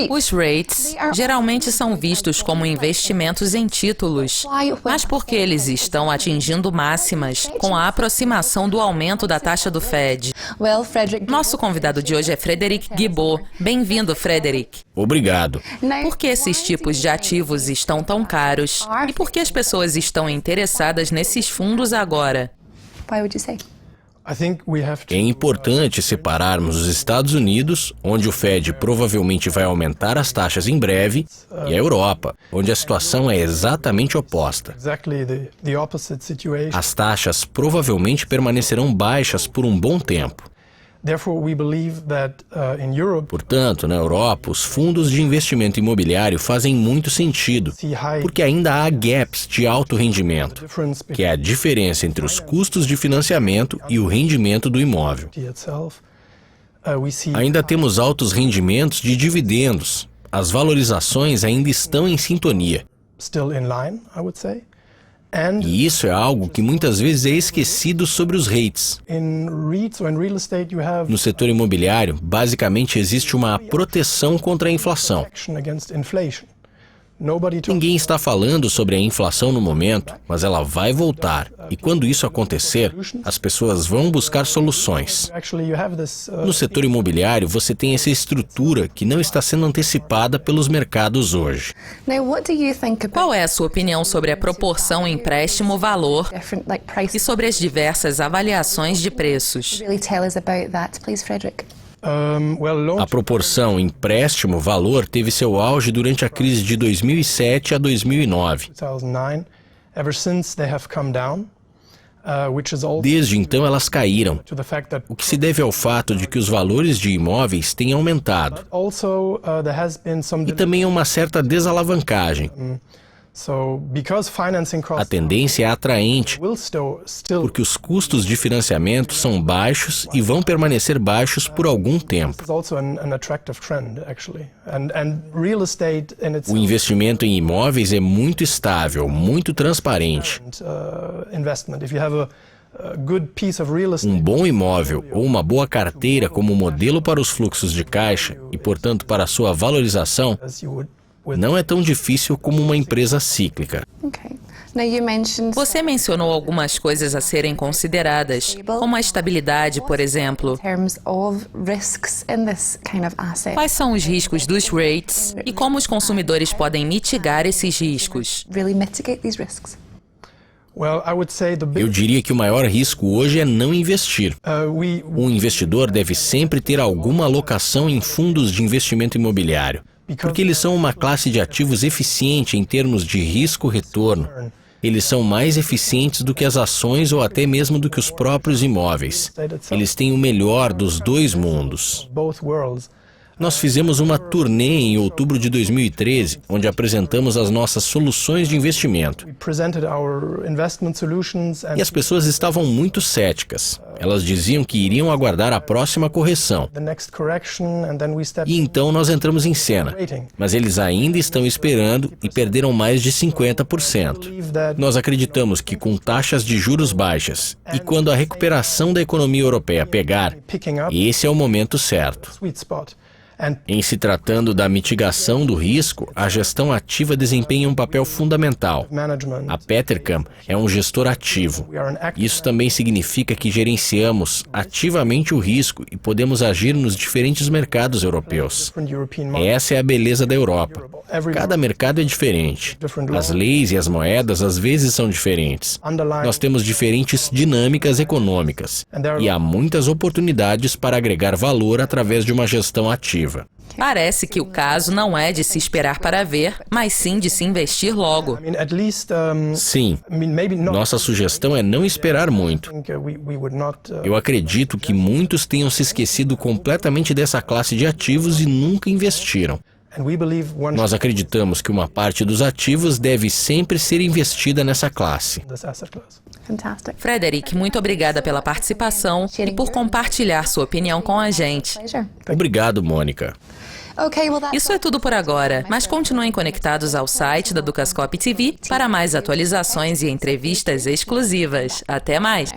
Os REITs geralmente são vistos como investimentos em títulos, mas porque eles estão atingindo máximas com a aproximação do aumento da taxa do Fed. Nosso convidado de hoje é Frederic Guibault. Bem-vindo, Frederic. Obrigado. Por que esses tipos de ativos estão tão caros? E por que as pessoas estão interessadas nesses fundos agora? É importante separarmos os Estados Unidos, onde o Fed provavelmente vai aumentar as taxas em breve, e a Europa, onde a situação é exatamente oposta. As taxas provavelmente permanecerão baixas por um bom tempo. Portanto, na Europa, os fundos de investimento imobiliário fazem muito sentido, porque ainda há gaps de alto rendimento, que é a diferença entre os custos de financiamento e o rendimento do imóvel. Ainda temos altos rendimentos de dividendos. As valorizações ainda estão em sintonia. E isso é algo que muitas vezes é esquecido sobre os REITs. No setor imobiliário, basicamente existe uma proteção contra a inflação. Ninguém está falando sobre a inflação no momento, mas ela vai voltar. E quando isso acontecer, as pessoas vão buscar soluções. No setor imobiliário, você tem essa estrutura que não está sendo antecipada pelos mercados hoje. Qual é a sua opinião sobre a proporção empréstimo-valor e sobre as diversas avaliações de preços? A proporção empréstimo-valor teve seu auge durante a crise de 2007 a 2009. Desde então, elas caíram, o que se deve ao fato de que os valores de imóveis têm aumentado. E também uma certa desalavancagem. A tendência é atraente, porque os custos de financiamento são baixos e vão permanecer baixos por algum tempo. O investimento em imóveis é muito estável, muito transparente. Um bom imóvel ou uma boa carteira como modelo para os fluxos de caixa e, portanto, para a sua valorização, não é tão difícil como uma empresa cíclica. Você mencionou algumas coisas a serem consideradas, como a estabilidade, por exemplo. Quais são os riscos dos REITs e como os consumidores podem mitigar esses riscos? Eu diria que o maior risco hoje é não investir. Um investidor deve sempre ter alguma alocação em fundos de investimento imobiliário, porque eles são uma classe de ativos eficiente em termos de risco-retorno. Eles são mais eficientes do que as ações ou até mesmo do que os próprios imóveis. Eles têm o melhor dos dois mundos. Nós fizemos uma turnê em outubro de 2013, onde apresentamos as nossas soluções de investimento. E as pessoas estavam muito céticas. Elas diziam que iriam aguardar a próxima correção. E então nós entramos em cena. Mas eles ainda estão esperando e perderam mais de 50%. Nós acreditamos que com taxas de juros baixas e quando a recuperação da economia europeia pegar, esse é o momento certo. Em se tratando da mitigação do risco, a gestão ativa desempenha um papel fundamental. A Petercam é um gestor ativo. Isso também significa que gerenciamos ativamente o risco e podemos agir nos diferentes mercados europeus. Essa é a beleza da Europa. Cada mercado é diferente. As leis e as moedas às vezes são diferentes. Nós temos diferentes dinâmicas econômicas e há muitas oportunidades para agregar valor através de uma gestão ativa. Parece que o caso não é de se esperar para ver, mas sim de se investir logo. Sim. Nossa sugestão é não esperar muito. Eu acredito que muitos tenham se esquecido completamente dessa classe de ativos e nunca investiram. Nós acreditamos que uma parte dos ativos deve sempre ser investida nessa classe. Frederic, muito obrigada pela participação e por compartilhar sua opinião com a gente. Obrigado, Mônica. Isso é tudo por agora, mas continuem conectados ao site da Dukascop TV para mais atualizações e entrevistas exclusivas. Até mais!